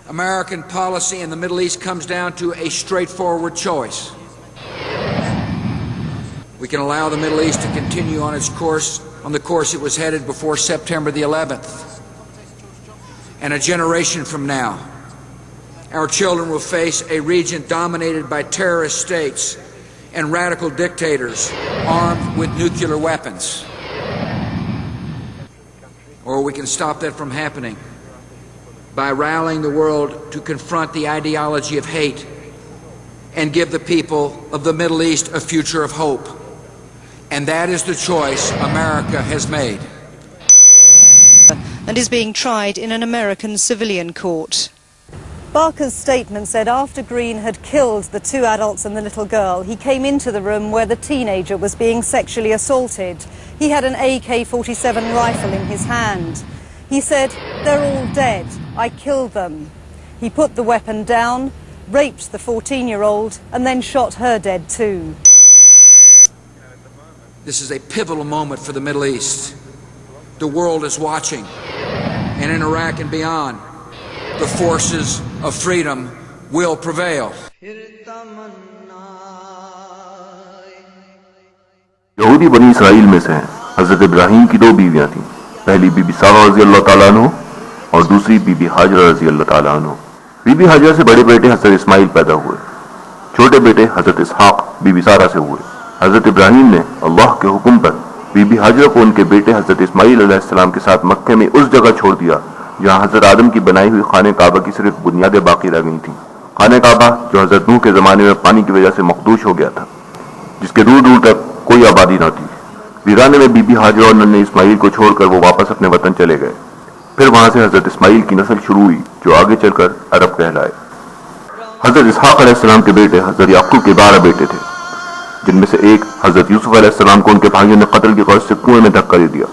American policy in the Middle East comes down to a straightforward choice. We can allow the Middle East to continue on the course it was headed before September the 11th. And a generation from now, our children will face a region dominated by terrorist states and radical dictators armed with nuclear weapons. Or we can stop that from happening by rallying the world to confront the ideology of hate and give the people of the Middle East a future of hope. And that is the choice America has made. And is being tried in an American civilian court. Barker's statement said after Green had killed the two adults and the little girl, he came into the room where the teenager was being sexually assaulted. He had an AK-47 rifle in his hand. He said, "They're all dead. I killed them." He put the weapon down, raped the 14-year-old, and then shot her dead too. This is a pivotal moment for the Middle East. The world is watching, and in Iraq and beyond, the forces of freedom will prevail. यहूदी बनी Israel में से हैं। हजरत इब्राहिम की दो बीवियां थीं, पहली बीबी सारा रज़ी अल्लाह ताला अन्हु और दूसरी बीबी हाजरा रज़ी अल्लाह ताला अन्हु। बीबी हाजरा से बड़े बेटे हजरत इस्माइल पैदा हुए, छोटे बेटे हजरत इसहाक बीबी सारा से हुए। हजरत इब्राहिम ने अल्लाह के हुक्म पर बीबी हाजरा को उनके बेटे हजरत इस्माइल अलैहिस्सलाम के साथ मक्के में उस जगह छोड़ दिया जहां हजरत आदम की बनाई हुई खाने काबा की सिर्फ बुनियादें बाकी रह गई थीं। खाने काबा जो हजरत नूह के जमाने में पानी की वजह से मखदूश हो गया था, जिसके दूर दूर तक कोई आबादी न थी। वीराने में बीबी हाजरा और नन्हे इस्माइल को छोड़कर वो वापस अपने वतन चले गए। फिर वहां से हजरत इस्माइल की नस्ल शुरू हुई जो आगे चलकर अरब कहलाए। हजरत इसहाक अलैहिस्सलाम के बेटे हजरत याकूब के 12 बेटे थे, जिनमें से एक हजरत यूसुफ अलैहिस्सलाम को उनके भाइयों ने कत्ल की गरज से कुएं में धक्का दे दिया।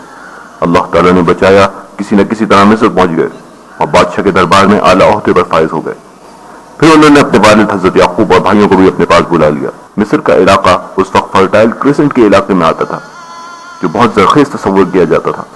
अल्लाह ताला ने बचाया, किसी न किसी तरह मिस्र पहुंच गए और बादशाह के दरबार में आला ओहदे पर फायज हो गए। फिर उन्होंने अपने वालिद हजरत याकूब और भाइयों को भी अपने पास बुला लिया। मिस्र का इलाका उस वक्त फर्टाइल क्रिसेंट के इलाके में आता था, जो बहुत जरखेज तस्वुर किया जाता था।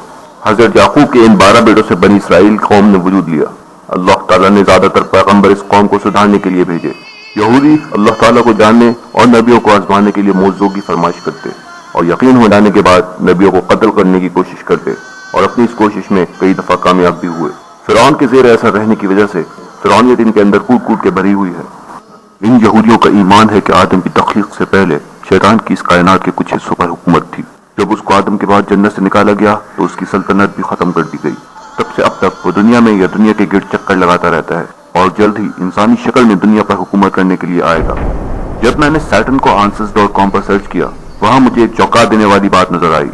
हजरत याकूब के इन 12 बेटों से बनी इसराइल कौम ने वजूद लिया। अल्लाह ताला ने ज्यादातर पैगंबर इस कौम को सुधारने के लिए भेजे। यहूदी अल्लाह ताला को जानने और नबियों को आजमाने के लिए मौजूदों की फरमाइश करते और यकीन हो जाने के बाद नबियों को कत्ल करने की कोशिश करते और अपनी इस कोशिश में कई दफा कामयाब भी हुए। फिरौन के जेर असर रहने की वजह से फिरौनियत इनके अंदर कूट कूट के भरी हुई है। इन यहूदियों का ईमान है कि आदम की तख्लीक से पहले शैतान की इस कायनात के कुछ हिस्सों पर हुकूमत थी। जब उसको आदम के बाद जन्नत से निकाला गया तो उसकी सल्तनत भी खत्म कर दी गई। तब से अब तक वो दुनिया में या दुनिया के गिर्द चक्कर लगाता रहता है और जल्द ही इंसानी शक्ल में दुनिया पर हुकूमत करने के लिए आएगा। जब मैंने Saturn.com पर सर्च किया, वहां मुझे एक चौंका देने वाली बात नजर आई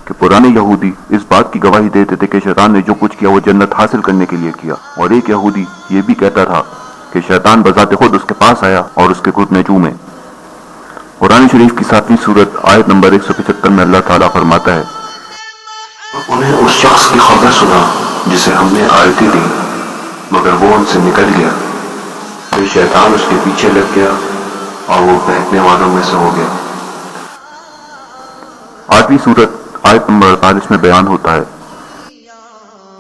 कि पुराने यहूदी इस बात की गवाही देते थे कि शैतान ने जो कुछ किया वो जन्नत हासिल करने के लिए किया, और एक यहूदी ये भी कहता था कि शैतान बजाते खुद उसके पास आया और उसके घुटने चूमे। कुरान शरीफ की 7वीं सूरत आयत नंबर 175 में अल्लाह ताला फरमाता है, उन्हें उस शख्स की खबर सुना जिसे हमने आयतें दी, मगर वो उनसे निकल गया। फिर शैतान उसके पीछे लग गया और वो बहकने वालों में से हो गया। 8वीं सूरत आयत नंबर 48 में बयान होता है,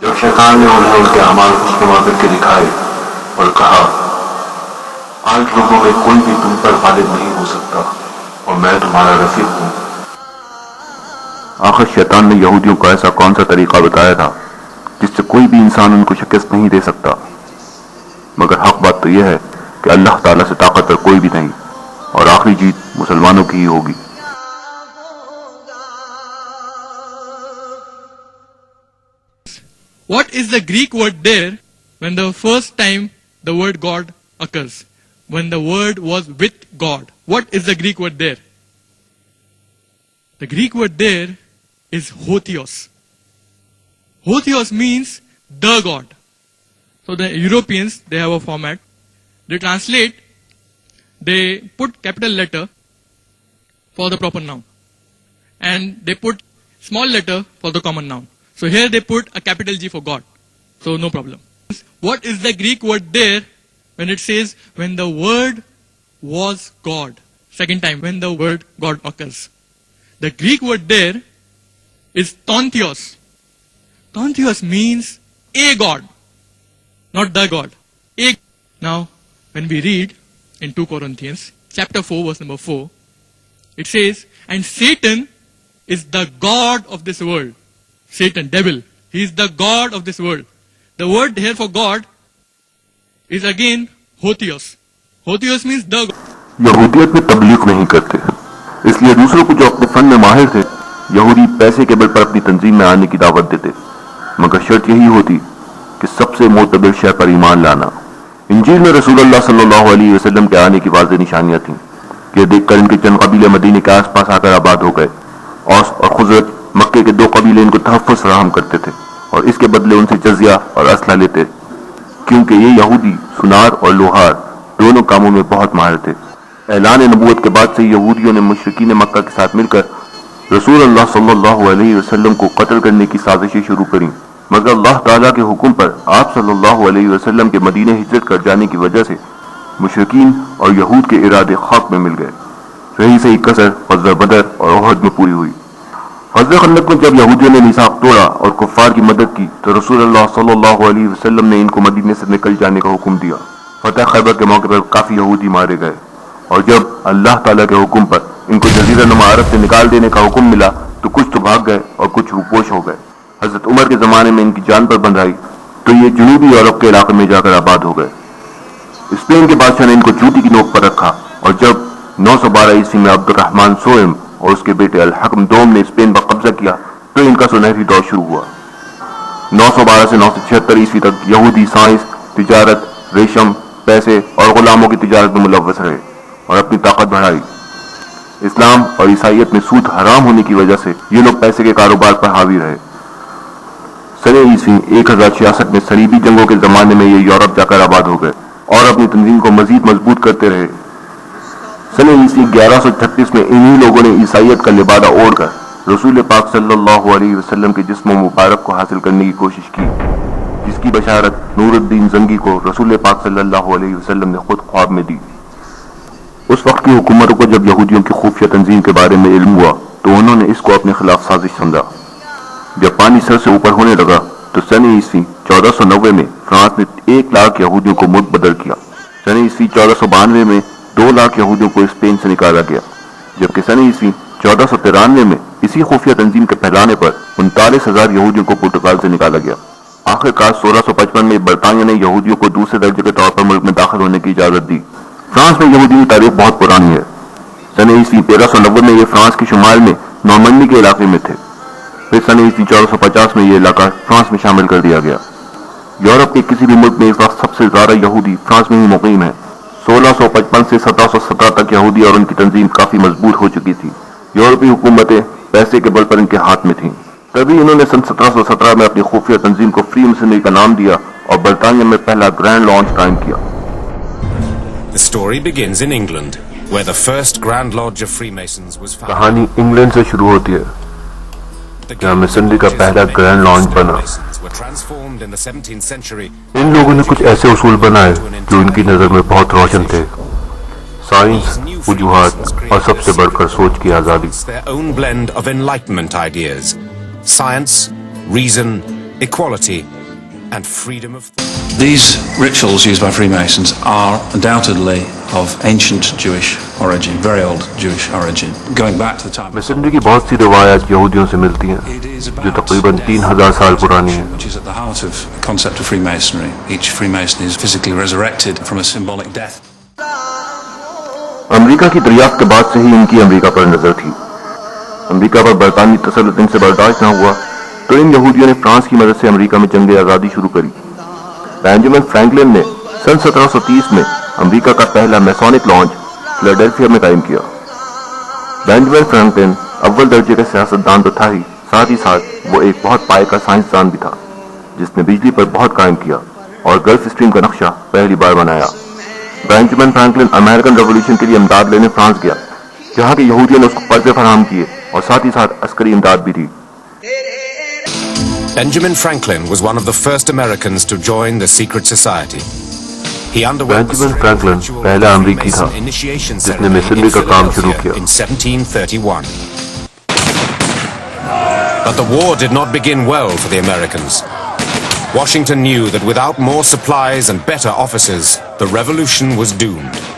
जब शैतान ने उन्हें उनके अमाल खुशनुमा करके दिखाए और कहा, आज लोगों में कोई भी तुम पर गालिब नहीं हो सकता और मैं तुम्हारा रफीक हूं। आखिर शैतान ने यहूदियों को ऐसा कौन सा तरीका बताया था जिससे कोई भी इंसान उनको शिकस्त नहीं दे सकता, मगर हक बात तो यह है कि अल्लाह ताला से ताकतवर कोई भी नहीं और आखिरी जीत मुसलमानों की ही होगी। What is the Greek word there when the first time the word God occurs? When the word was with God. What is the Greek word there? The Greek word there is hotheos. Hotheos means the God. So the Europeans, they have a format. They translate, they put capital letter for the proper noun. And they put small letter for the common noun. So here they put a capital G for God. So no problem. What is the Greek word there when it says when the word was God? Second time when the word God occurs. The Greek word there is tontheos. Tontheos means a God, not the God. Now, when we read in 2 Corinthians, chapter 4, verse number 4, it says, and Satan is the god of this world. Satan, devil, he is the god of this world. The word here for God is again Hotheos. Hotheos means the God. यहूदियत में तबलीग नहीं करते, इसलिए दूसरों को जो अपने fun में माहिर थे यहूदी पैसे के बल पर अपनी तंजीम में आने की दावत देते, मगर शर्त यही होती कि सबसे मोतबर शय पर ईमान लाना। इंजील में रसूलुल्लाह सल्लल्लाहु अलैहि वसल्लम के आने की वाज़ेह निशानियां थीं कि देखकर इनके चंद कबीले मदीने के आसपास आकर आबाद हो गए। औस और खुज़रज मक्के के 2 कबीले इनको तहफ़्फ़ुज़ फराहम करते थे और इसके बदले उनसे जज़िया और असला लेते, क्योंकि ये यहूदी सुनार और लोहार दोनों कामों में बहुत माहिर थे। ऐलान नबूवत के बाद से यहूदियों ने मुशरिकीन मक्का के साथ मिलकर रसूलुल्लाह सल्लल्लाहु अलैहि वसल्लम को कत्ल करने की साजिशें शुरू करी, मगर अल्लाह ताला के हुक्म पर आप सल्लल्लाहु अलैहि वसल्लम के मदीने हिजरत कर जाने की वजह से मुशरिकीन और यहूद के इरादे खाक में मिल गए। रही सही कसर ग़ज़वा बदर और उहद में पूरी हुई। ग़ज़वा खंदक में जब यहूदियों ने मीसाक तोड़ा और कुफ़ार की मदद की तो रसूलुल्लाह सल्लल्लाहु अलैहि वसल्लम ने इनको मदीने से निकल जाने का हुक्म दिया। फतह खैबर के मौके पर काफी यहूदी मारे गए और जब अल्लाह ताला के हुक्म पर इनको जज़ीरा नुमा अरब से निकाल देने का हुक्म मिला तो कुछ तो भाग गए और कुछ रूपोश हो गए। हजरत उमर के जमाने में इनकी जान पर बंधाई तो ये जनूबी यूरोप के इलाके में जाकर आबाद हो गए। स्पेन के बादशाह ने इनको जूती की नोक पर रखा और जब 912 ईस्वी में अब्दुर्रहमान सोएम और उसके बेटे अल हकम दोम ने स्पेन पर कब्जा किया तो इनका सुनहरी दौर शुरू हुआ। 912 से 976 ईस्वी तक यहूदी साइंस, तिजारत, रेशम, पैसे और गुलामों की तिजारत में मुलव्वस रहे और अपनी ताकत बढ़ाई। इस्लाम और ईसाइयत में सूद हराम होने की वजह से ये लोग पैसे के कारोबार पर हावी रहे। सने ईस्वी 1066 में सलीबी जंगों के जमाने में ये यूरोप जाकर आबाद हो गए और अपनी तंजीम को मजीद मजबूत करते रहे। सने ईस्वी 1136 में इन्हीं लोगों ने ईसाइयत का लिबादा ओढ़कर रसूल पाक सल्लल्लाहु अलैहि वसल्लम के जिस्म मुबारक को हासिल करने की कोशिश की, जिसकी बशारत नूरुद्दीन जंगी को रसूल पाक सल्लल्लाहु अलैहि वसल्लम ने खुद ख्वाब में दी। उस वक्त की हुकूमतों को जब यहूदियों की खुफिया तंजीम के बारे में इल्म हुआ तो उन्होंने इसको अपने खिलाफ साजिश समझा। जब पानी सर से ऊपर होने लगा तो सन ईस्वी 1490 में फ्रांस ने 1 लाख यहूदियों को मुतबदल किया। सन ईस्वी 1492 में 2 लाख यहूदियों को स्पेन से निकाला गया, जबकि सन ईस्वी 1493 में इसी खुफिया तंजीम के फैलाने पर 39,000 यहूदियों को पुर्तगाल से निकाला गया। आखिरकार 1655 में बरतानिया ने यहूदियों को दूसरे दर्जे के तौर पर मुल्क में दाखिल होने की इजाजत दी। फ्रांस में यहूदी की तारीख बहुत पुरानी है। सन ईस्वी 1390 में ये फ्रांस के शुमाल में नॉर्मंडी के इलाके में थे। फिर सन ईस्वी 1450 में ये इलाका फ्रांस में शामिल कर दिया गया। यूरोप के किसी भी मुल्क में इस वक्त सबसे ज्यादा यहूदी फ्रांस में ही मुकीम है। 1655 से 1717 तक यहूदी और उनकी तंजीम काफी मजबूत हो चुकी थी। यूरोपीय हुकूमतें पैसे के बल पर इनके हाथ में थीं। तभी इन्होंने सन 1717 में अपनी खुफिया तंजीम को फ्री मिशनरी का नाम दिया और बरतानिया में पहला ग्रैंड लॉन्च कायम किया। The story begins in England, where the first Grand Lodge of Freemasons was founded. कहानी इंग्लैंड से शुरू होती है, जहाँ मिशनरी का पहला ग्रैंड लॉन्च बना। इन लोगों ने कुछ ऐसे उसूल बनाए जो उनकी नजर में बहुत रोशन थे: साइंस, वजूहात और सबसे बढ़कर सोच की आजादी। Their own blend of Enlightenment ideas, science, reason, equality, and freedom of thought. These rituals used by Freemasons are undoubtedly of ancient Jewish origin, very old Jewish origin, going back to the time. Missionary की बहुत सी रिवायत यहूदियों से मिलती हैं, जो तकरीबन 3000 साल पुरानी हैं। Which is at the heart of the concept of Freemasonry. Each Freemason is physically resurrected from a symbolic death. America की दरियाफ्त के बाद से ही इनकी अमेरिका पर नजर थी। अमेरिका पर बरतानी तसल्लुत इनसे बर्दाश्त न हुआ तो इन यहूदियों ने फ्रांस की मदद से अमेरिका में जंग आज़ादी शुरू करी। बेंजामिन फ्रैंकलिन ने सन 1730 में अमेरिका का पहला मैसोनिक लॉन्च फिलाडेल्फिया में कायम किया। बेंजामिन फ्रैंकलिन अव्वल दर्जे का सियासतदान तो था ही, साथ ही साथ वो एक बहुत पाए का साइंसदान भी था, जिसने बिजली पर बहुत कायम किया और गल्फ स्ट्रीम का नक्शा पहली बार बनाया। बेंजामिन फ्रैंकलिन अमेरिकन रेवोल्यूशन के लिए इमदाद लेने फ्रांस गया, जहाँ के यहूदियों ने उसको कर्जे फराहम किए और साथ ही साथ अस्करी इमदाद भी दी। Benjamin Franklin was one of the first Americans to join the secret society. He underwent the Franklin पहला अमेरिकी था जिसने मिशनरी का काम शुरू किया in 1731. But the war did not begin well for the Americans. Washington knew that without more supplies and better officers, the revolution was doomed.